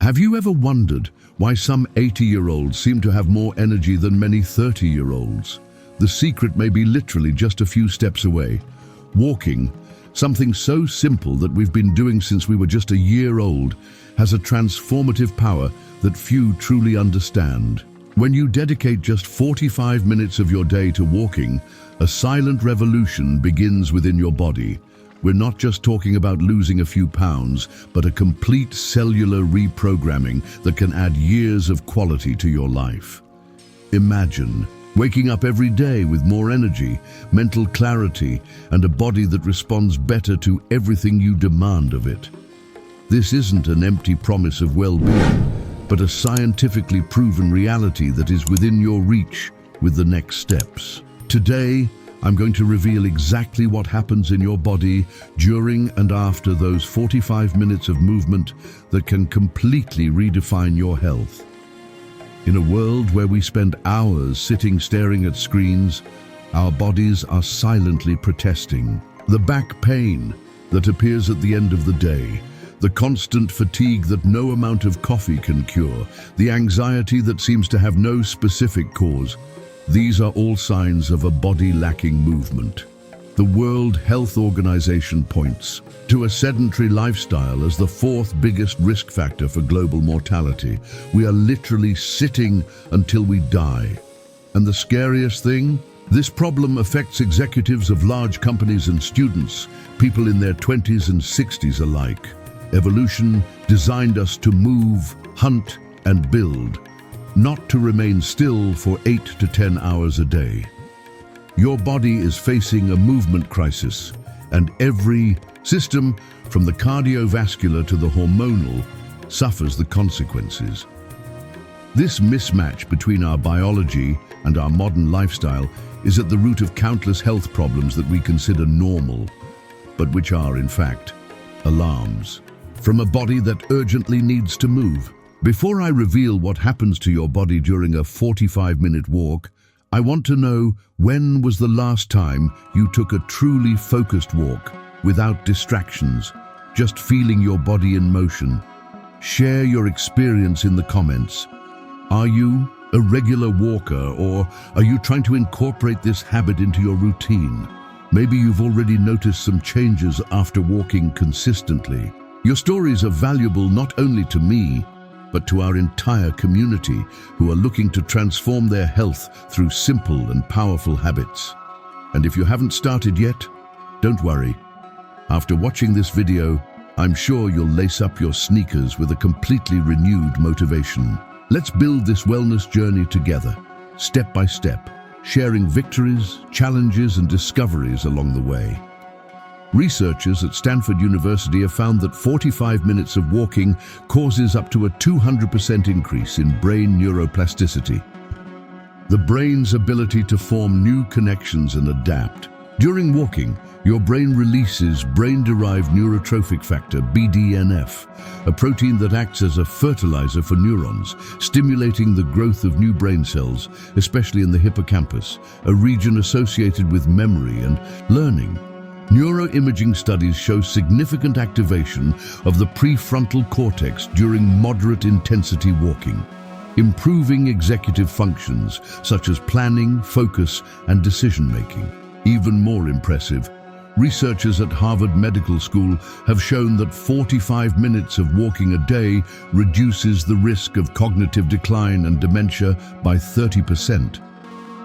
Have you ever wondered why some 80-year-olds seem to have more energy than many 30-year-olds? The secret may be literally just a few steps away. Walking, something so simple that we've been doing since we were just a year old, has a transformative power that few truly understand. When you dedicate just 45 minutes of your day to walking, a silent revolution begins within your body. We're not just talking about losing a few pounds, but a complete cellular reprogramming that can add years of quality to your life. Imagine waking up every day with more energy, mental clarity, and a body that responds better to everything you demand of it. This isn't an empty promise of well-being, but a scientifically proven reality that is within your reach with the next steps. Today, I'm going to reveal exactly what happens in your body during and after those 45 minutes of movement that can completely redefine your health. In a world where we spend hours sitting staring at screens, our bodies are silently protesting. The back pain that appears at the end of the day, the constant fatigue that no amount of coffee can cure, the anxiety that seems to have no specific cause. These are all signs of a body lacking movement. The World Health Organization points to a sedentary lifestyle as the fourth biggest risk factor for global mortality. We are literally sitting until we die. And the scariest thing? This problem affects executives of large companies and students, people in their 20s and 60s alike. Evolution designed us to move, hunt, and build, not to remain still for 8 to 10 hours a day. Your body is facing a movement crisis, and every system, from the cardiovascular to the hormonal, suffers the consequences. This mismatch between our biology and our modern lifestyle is at the root of countless health problems that we consider normal, but which are, in fact, alarms from a body that urgently needs to move. Before I reveal what happens to your body during a 45-minute walk, I want to know, when was the last time you took a truly focused walk, without distractions, just feeling your body in motion? Share your experience in the comments. Are you a regular walker, or are you trying to incorporate this habit into your routine? Maybe you've already noticed some changes after walking consistently. Your stories are valuable not only to me, but to our entire community who are looking to transform their health through simple and powerful habits. And if you haven't started yet, don't worry. After watching this video, I'm sure you'll lace up your sneakers with a completely renewed motivation. Let's build this wellness journey together, step by step, sharing victories, challenges, and discoveries along the way. Researchers at Stanford University have found that 45 minutes of walking causes up to a 200% increase in brain neuroplasticity, the brain's ability to form new connections and adapt. During walking, your brain releases brain-derived neurotrophic factor, BDNF, a protein that acts as a fertilizer for neurons, stimulating the growth of new brain cells, especially in the hippocampus, a region associated with memory and learning. Neuroimaging studies show significant activation of the prefrontal cortex during moderate intensity walking, improving executive functions such as planning, focus, and decision-making. Even more impressive, researchers at Harvard Medical School have shown that 45 minutes of walking a day reduces the risk of cognitive decline and dementia by 30%.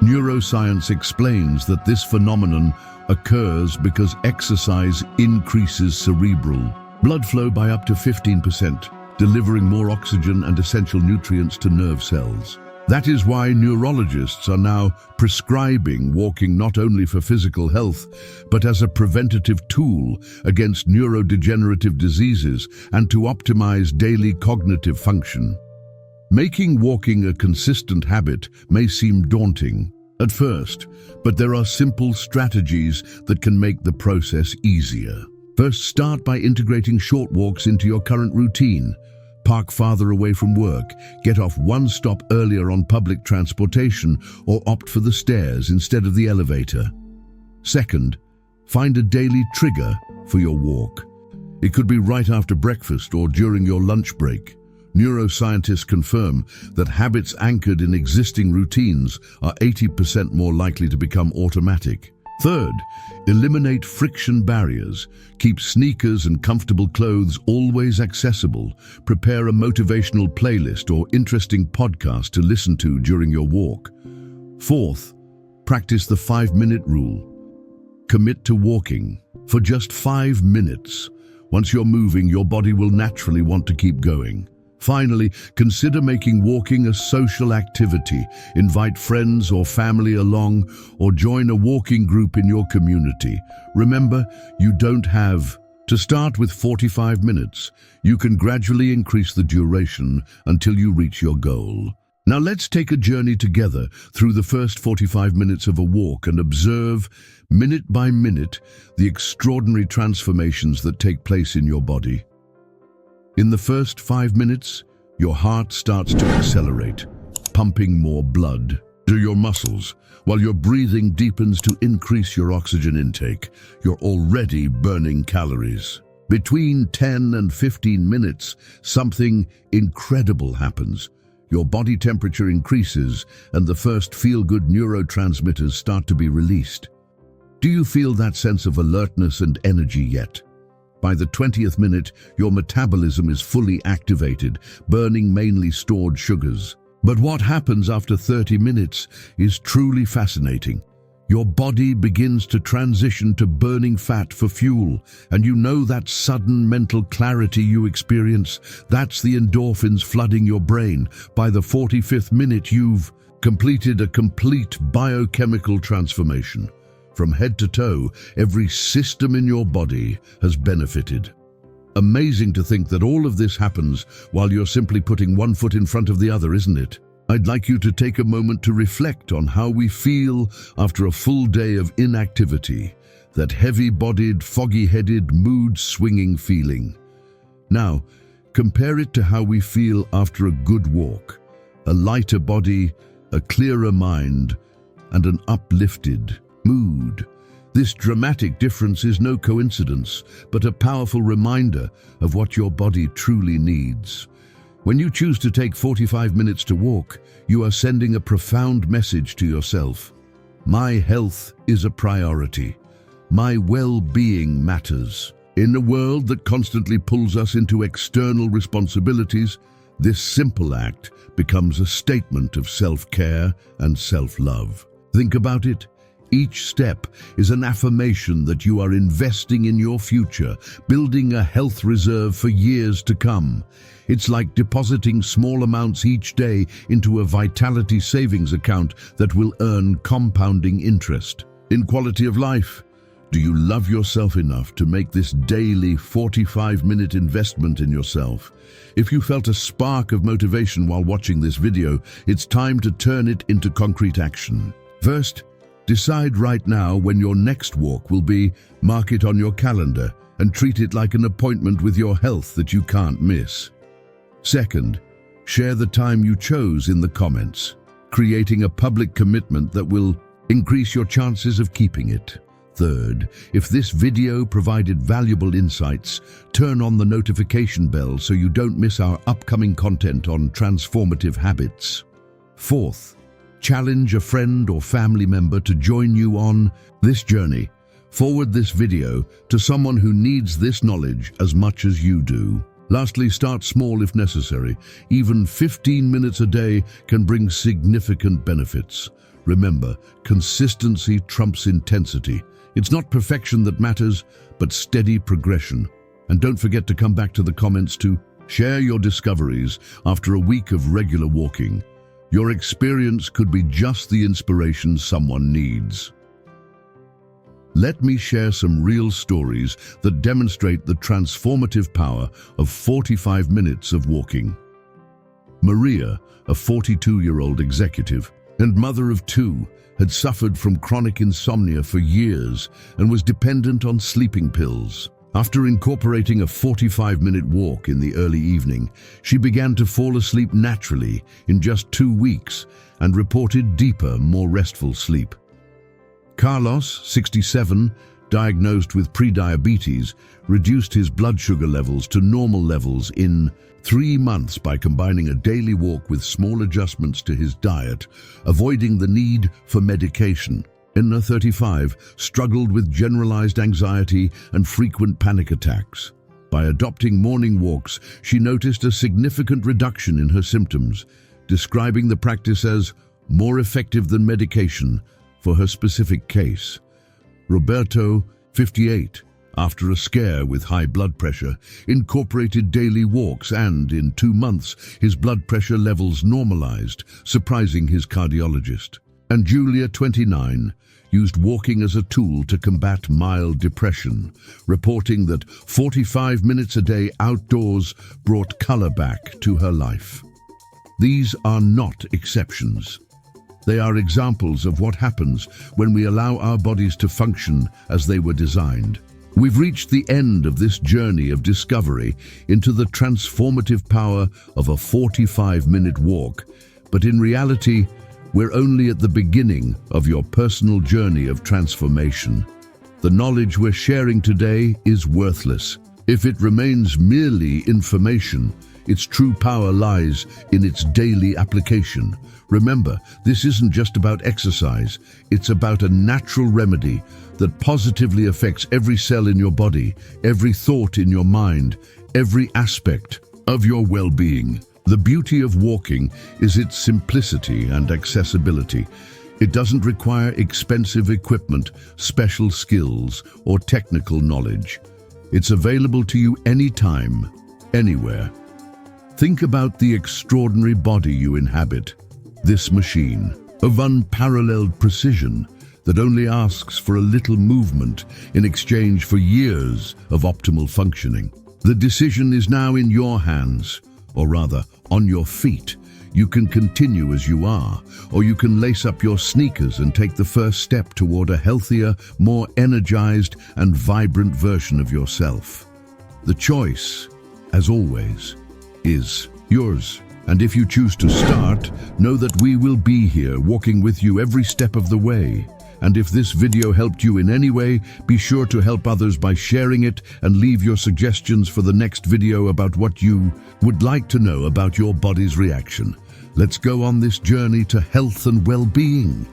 Neuroscience explains that this phenomenon occurs because exercise increases cerebral blood flow by up to 15%, delivering more oxygen and essential nutrients to nerve cells. That is why neurologists are now prescribing walking not only for physical health, but as a preventative tool against neurodegenerative diseases and to optimize daily cognitive function. Making walking a consistent habit may seem daunting at first, but there are simple strategies that can make the process easier. First, start by integrating short walks into your current routine. Park farther away from work, get off one stop earlier on public transportation, or opt for the stairs instead of the elevator. Second, find a daily trigger for your walk. It could be right after breakfast or during your lunch break. Neuroscientists confirm that habits anchored in existing routines are 80% more likely to become automatic. Third, eliminate friction barriers. Keep sneakers and comfortable clothes always accessible. Prepare a motivational playlist or interesting podcast to listen to during your walk. Fourth, practice the 5-minute rule. Commit to walking for just 5 minutes. Once you're moving, your body will naturally want to keep going. Finally, consider making walking a social activity. Invite friends or family along, or join a walking group in your community. Remember, you don't have to start with 45 minutes. You can gradually increase the duration until you reach your goal. Now let's take a journey together through the first 45 minutes of a walk and observe, minute by minute, the extraordinary transformations that take place in your body. In the first 5 minutes, your heart starts to accelerate, pumping more blood to your muscles, while your breathing deepens to increase your oxygen intake. You're already burning calories. Between 10 and 15 minutes, something incredible happens. Your body temperature increases, and the first feel-good neurotransmitters start to be released. Do you feel that sense of alertness and energy yet? By the 20th minute, your metabolism is fully activated, burning mainly stored sugars. But what happens after 30 minutes is truly fascinating. Your body begins to transition to burning fat for fuel, and you know that sudden mental clarity you experience. That's the endorphins flooding your brain. By the 45th minute, you've completed a complete biochemical transformation. From head to toe, every system in your body has benefited. Amazing to think that all of this happens while you're simply putting one foot in front of the other, isn't it? I'd like you to take a moment to reflect on how we feel after a full day of inactivity, that heavy-bodied, foggy-headed, mood-swinging feeling. Now, compare it to how we feel after a good walk, a lighter body, a clearer mind, and an uplifted mood. This dramatic difference is no coincidence, but a powerful reminder of what your body truly needs. When you choose to take 45 minutes to walk, you are sending a profound message to yourself. My health is a priority. My well-being matters. In a world that constantly pulls us into external responsibilities, this simple act becomes a statement of self-care and self-love. Think about it. Each step is an affirmation that you are investing in your future, building a health reserve for years to come. It's like depositing small amounts each day into a vitality savings account that will earn compounding interest. In quality of life, do you love yourself enough to make this daily 45-minute investment in yourself? If you felt a spark of motivation while watching this video, it's time to turn it into concrete action. First, decide right now when your next walk will be. Mark it on your calendar and treat it like an appointment with your health that you can't miss. Second, share the time you chose in the comments, creating a public commitment that will increase your chances of keeping it. Third, if this video provided valuable insights, turn on the notification bell so you don't miss our upcoming content on transformative habits. Fourth, challenge a friend or family member to join you on this journey. Forward this video to someone who needs this knowledge as much as you do. Lastly, start small if necessary. Even 15 minutes a day can bring significant benefits. Remember, consistency trumps intensity. It's not perfection that matters, but steady progression. And don't forget to come back to the comments to share your discoveries after a week of regular walking. Your experience could be just the inspiration someone needs. Let me share some real stories that demonstrate the transformative power of 45 minutes of walking. Maria, a 42-year-old executive and mother of 2, had suffered from chronic insomnia for years and was dependent on sleeping pills. After incorporating a 45-minute walk in the early evening, she began to fall asleep naturally in just 2 weeks and reported deeper, more restful sleep. Carlos, 67, diagnosed with prediabetes, reduced his blood sugar levels to normal levels in 3 months by combining a daily walk with small adjustments to his diet, avoiding the need for medication. Enna, 35, struggled with generalized anxiety and frequent panic attacks. By adopting morning walks, she noticed a significant reduction in her symptoms, describing the practice as more effective than medication for her specific case. Roberto, 58, after a scare with high blood pressure, incorporated daily walks and, in 2 months, his blood pressure levels normalized, surprising his cardiologist. And Julia, 29, used walking as a tool to combat mild depression, reporting that 45 minutes a day outdoors brought color back to her life. These are not exceptions. They are examples of what happens when we allow our bodies to function as they were designed. We've reached the end of this journey of discovery into the transformative power of a 45-minute walk, but in reality, we're only at the beginning of your personal journey of transformation. The knowledge we're sharing today is worthless if it remains merely information. Its true power lies in its daily application. Remember, this isn't just about exercise, it's about a natural remedy that positively affects every cell in your body, every thought in your mind, every aspect of your well-being. The beauty of walking is its simplicity and accessibility. It doesn't require expensive equipment, special skills, or technical knowledge. It's available to you anytime, anywhere. Think about the extraordinary body you inhabit. This machine of unparalleled precision that only asks for a little movement in exchange for years of optimal functioning. The decision is now in your hands, or rather, on your feet. You can continue as you are, or you can lace up your sneakers and take the first step toward a healthier, more energized and vibrant version of yourself. The choice, as always, is yours. And if you choose to start, know that we will be here walking with you every step of the way. And if this video helped you in any way, be sure to help others by sharing it and leave your suggestions for the next video about what you would like to know about your body's reaction. Let's go on this journey to health and well-being.